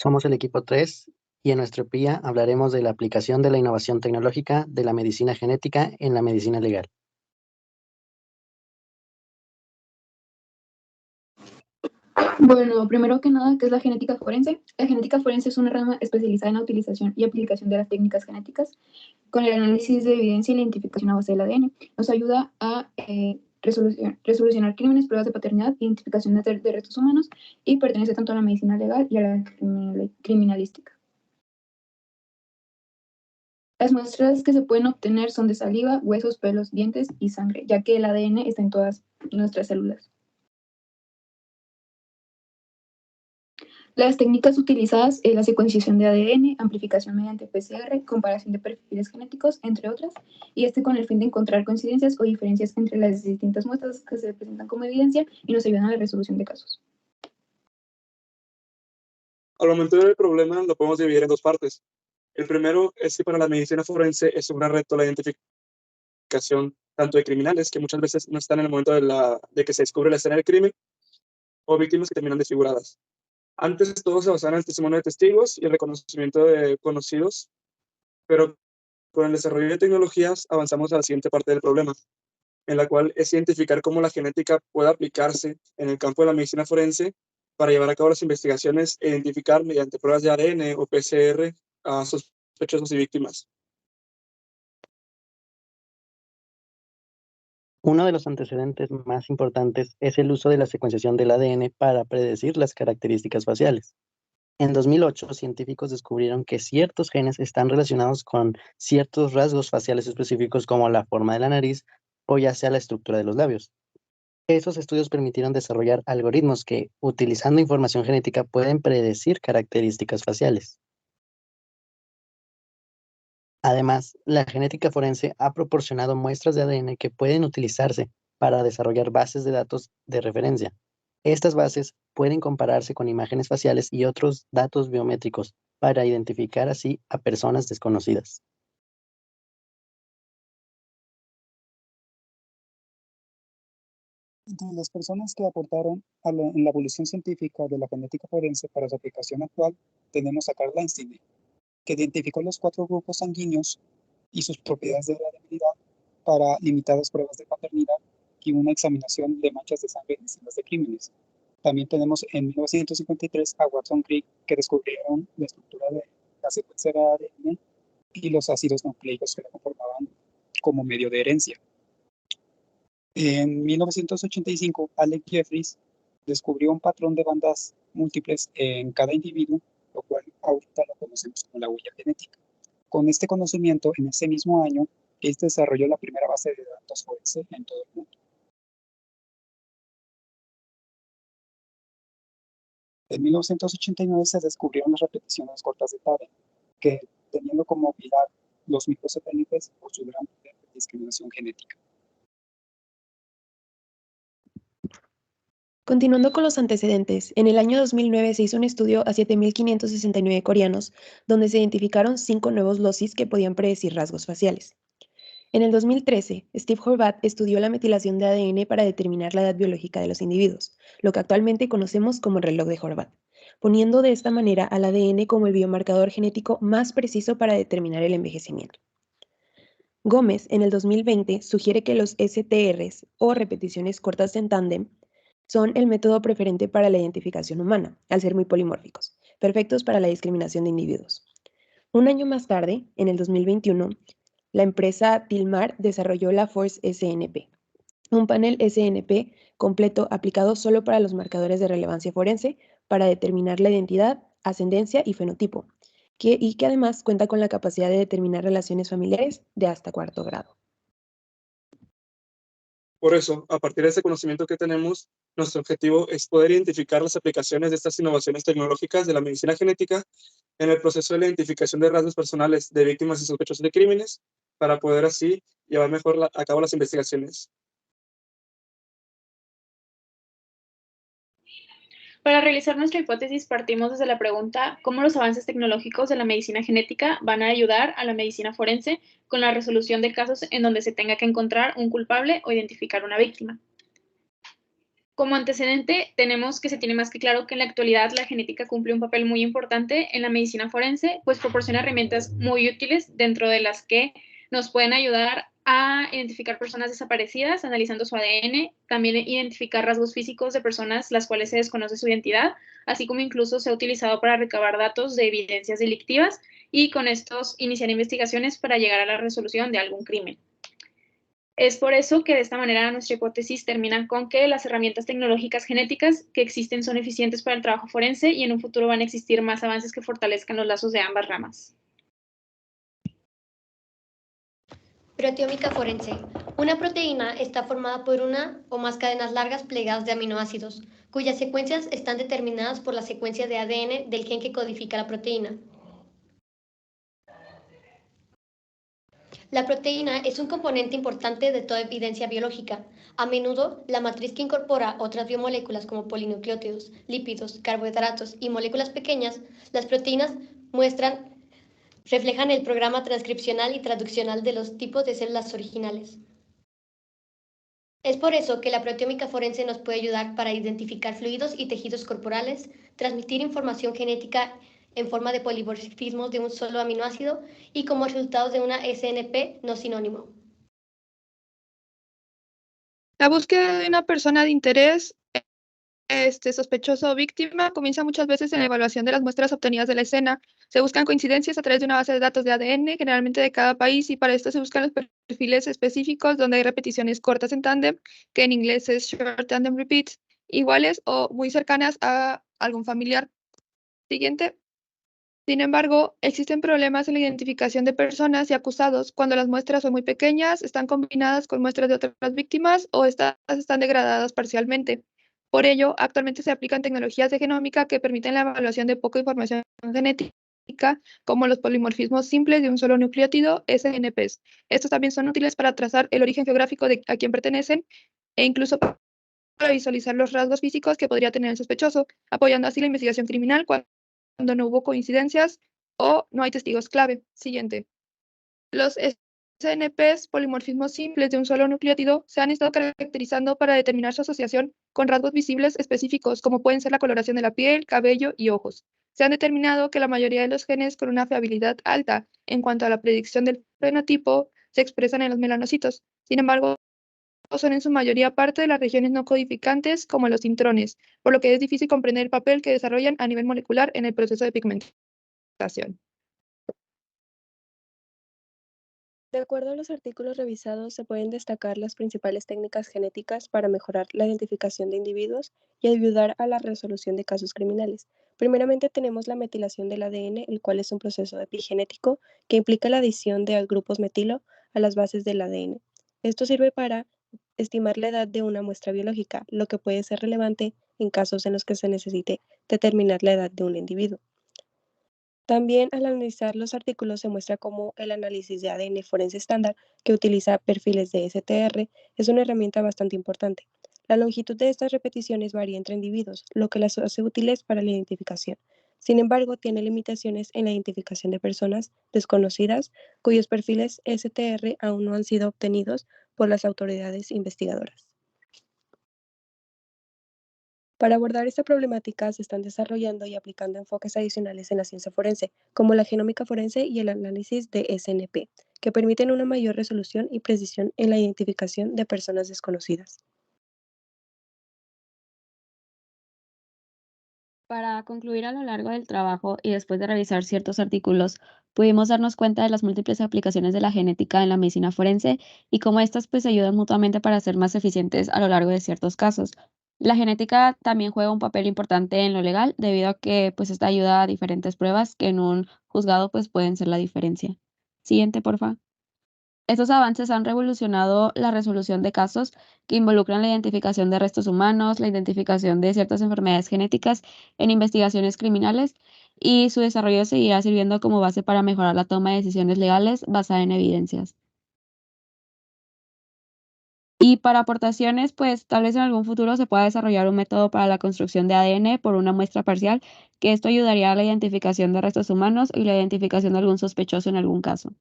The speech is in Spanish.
Somos el equipo 3 y en nuestro PIA hablaremos de la aplicación de la innovación tecnológica de la medicina genética en la medicina legal. Bueno, primero que nada, ¿qué es la genética forense? La genética forense es una rama especializada en la utilización y aplicación de las técnicas genéticas con el análisis de evidencia y la identificación a base del ADN. Nos ayuda a resolucionar crímenes, pruebas de paternidad, identificación de restos humanos y pertenece tanto a la medicina legal y a la criminalística. Las muestras que se pueden obtener son de saliva, huesos, pelos, dientes y sangre, ya que el ADN está en todas nuestras células. Las técnicas utilizadas es la secuenciación de ADN, amplificación mediante PCR, comparación de perfiles genéticos, entre otras, y con el fin de encontrar coincidencias o diferencias entre las distintas muestras que se presentan como evidencia y nos ayudan a la resolución de casos. Al momento del problema lo podemos dividir en dos partes. El primero es que para la medicina forense es un gran reto la identificación tanto de criminales, que muchas veces no están en el momento de que se descubre la escena del crimen, o víctimas que terminan desfiguradas. Antes todo se basaba en el testimonio de testigos y el reconocimiento de conocidos, pero con el desarrollo de tecnologías avanzamos a la siguiente parte del problema, en la cual es identificar cómo la genética puede aplicarse en el campo de la medicina forense para llevar a cabo las investigaciones e identificar mediante pruebas de ADN o PCR a sospechosos y víctimas. Uno de los antecedentes más importantes es el uso de la secuenciación del ADN para predecir las características faciales. En 2008, científicos descubrieron que ciertos genes están relacionados con ciertos rasgos faciales específicos como la forma de la nariz o ya sea la estructura de los labios. Esos estudios permitieron desarrollar algoritmos que, utilizando información genética, pueden predecir características faciales. Además, la genética forense ha proporcionado muestras de ADN que pueden utilizarse para desarrollar bases de datos de referencia. Estas bases pueden compararse con imágenes faciales y otros datos biométricos para identificar así a personas desconocidas. Entre las personas que aportaron en la evolución científica de la genética forense para su aplicación actual, tenemos a Carl Einstein, que identificó los 4 grupos sanguíneos y sus propiedades de heredabilidad para limitadas pruebas de paternidad y una examinación de manchas de sangre en escenas de crímenes. También tenemos en 1953 a Watson Crick, que descubrieron la estructura de la secuencia de ADN y los ácidos nucleicos que la conformaban como medio de herencia. En 1985, Alec Jeffries descubrió un patrón de bandas múltiples en cada individuo, lo cual ahorita lo conocemos como la huella genética. Con este conocimiento, en ese mismo año, él desarrolló la primera base de datos forense en todo el mundo. En 1989 se descubrieron las repeticiones cortas de Tade, que teniendo como pilar los microsatélites por su gran poder de discriminación genética. Continuando con los antecedentes, en el año 2009 se hizo un estudio a 7.569 coreanos, donde se identificaron 5 nuevos locis que podían predecir rasgos faciales. En el 2013, Steve Horvath estudió la metilación de ADN para determinar la edad biológica de los individuos, lo que actualmente conocemos como el reloj de Horvath, poniendo de esta manera al ADN como el biomarcador genético más preciso para determinar el envejecimiento. Gómez, en el 2020, sugiere que los STRs, o repeticiones cortas en tándem, son el método preferente para la identificación humana, al ser muy polimórficos, perfectos para la discriminación de individuos. Un año más tarde, en el 2021, la empresa Tilmar desarrolló la Force SNP, un panel SNP completo aplicado solo para los marcadores de relevancia forense para determinar la identidad, ascendencia y fenotipo, y que además cuenta con la capacidad de determinar relaciones familiares de hasta 4º grado. Por eso, a partir de ese conocimiento que tenemos, nuestro objetivo es poder identificar las aplicaciones de estas innovaciones tecnológicas de la medicina genética en el proceso de la identificación de rasgos personales de víctimas y sospechosos de crímenes, para poder así llevar mejor a cabo las investigaciones. Para realizar nuestra hipótesis partimos desde la pregunta ¿cómo los avances tecnológicos de la medicina genética van a ayudar a la medicina forense con la resolución de casos en donde se tenga que encontrar un culpable o identificar una víctima? Como antecedente, tenemos que se tiene más que claro que en la actualidad la genética cumple un papel muy importante en la medicina forense, pues proporciona herramientas muy útiles dentro de las que nos pueden ayudar a identificar personas desaparecidas analizando su ADN, también identificar rasgos físicos de personas las cuales se desconoce su identidad, así como incluso se ha utilizado para recabar datos de evidencias delictivas y con estos iniciar investigaciones para llegar a la resolución de algún crimen. Es por eso que de esta manera nuestra hipótesis termina con que las herramientas tecnológicas genéticas que existen son eficientes para el trabajo forense y en un futuro van a existir más avances que fortalezcan los lazos de ambas ramas. Proteómica forense. Una proteína está formada por una o más cadenas largas plegadas de aminoácidos, cuyas secuencias están determinadas por la secuencia de ADN del gen que codifica la proteína. La proteína es un componente importante de toda evidencia biológica. A menudo, la matriz que incorpora otras biomoléculas como polinucleótidos, lípidos, carbohidratos y moléculas pequeñas, las proteínas reflejan el programa transcripcional y traduccional de los tipos de células originales. Es por eso que la proteómica forense nos puede ayudar para identificar fluidos y tejidos corporales, transmitir información genética en forma de polimorfismos de un solo aminoácido y como resultados de una SNP no sinónimo. La búsqueda de una persona de interés, sospechoso o víctima, comienza muchas veces en la evaluación de las muestras obtenidas de la escena. Se buscan coincidencias a través de una base de datos de ADN, generalmente de cada país, y para esto se buscan los perfiles específicos donde hay repeticiones cortas en tándem, que en inglés es short tandem repeats, iguales o muy cercanas a algún familiar. Siguiente. Sin embargo, existen problemas en la identificación de personas y acusados cuando las muestras son muy pequeñas, están combinadas con muestras de otras víctimas o estas están degradadas parcialmente. Por ello, actualmente se aplican tecnologías de genómica que permiten la evaluación de poca información genética, como los polimorfismos simples de un solo nucleótido, SNPs. Estos también son útiles para trazar el origen geográfico de a quién pertenecen e incluso para visualizar los rasgos físicos que podría tener el sospechoso, apoyando así la investigación criminal cuando no hubo coincidencias o no hay testigos clave. Siguiente. Los SNPs, polimorfismos simples de un solo nucleótido, se han estado caracterizando para determinar su asociación con rasgos visibles específicos, como pueden ser la coloración de la piel, cabello y ojos. Se han determinado que la mayoría de los genes con una fiabilidad alta en cuanto a la predicción del fenotipo se expresan en los melanocitos. Sin embargo, son en su mayoría parte de las regiones no codificantes como los intrones, por lo que es difícil comprender el papel que desarrollan a nivel molecular en el proceso de pigmentación. De acuerdo a los artículos revisados, se pueden destacar las principales técnicas genéticas para mejorar la identificación de individuos y ayudar a la resolución de casos criminales. Primeramente tenemos la metilación del ADN, el cual es un proceso epigenético que implica la adición de grupos metilo a las bases del ADN. Esto sirve para estimar la edad de una muestra biológica, lo que puede ser relevante en casos en los que se necesite determinar la edad de un individuo. También al analizar los artículos se muestra cómo el análisis de ADN forense estándar, que utiliza perfiles de STR, es una herramienta bastante importante. La longitud de estas repeticiones varía entre individuos, lo que las hace útiles para la identificación. Sin embargo, tiene limitaciones en la identificación de personas desconocidas cuyos perfiles STR aún no han sido obtenidos por las autoridades investigadoras. Para abordar esta problemática se están desarrollando y aplicando enfoques adicionales en la ciencia forense, como la genómica forense y el análisis de SNP, que permiten una mayor resolución y precisión en la identificación de personas desconocidas. Para concluir, a lo largo del trabajo y después de revisar ciertos artículos, pudimos darnos cuenta de las múltiples aplicaciones de la genética en la medicina forense y cómo estas pues ayudan mutuamente para ser más eficientes a lo largo de ciertos casos. La genética también juega un papel importante en lo legal, debido a que pues esta ayuda a diferentes pruebas que en un juzgado pues pueden ser la diferencia. Siguiente, porfa. Estos avances han revolucionado la resolución de casos que involucran la identificación de restos humanos, la identificación de ciertas enfermedades genéticas en investigaciones criminales, y su desarrollo seguirá sirviendo como base para mejorar la toma de decisiones legales basada en evidencias. Y para aportaciones, pues tal vez en algún futuro se pueda desarrollar un método para la construcción de ADN por una muestra parcial, que esto ayudaría a la identificación de restos humanos y la identificación de algún sospechoso en algún caso.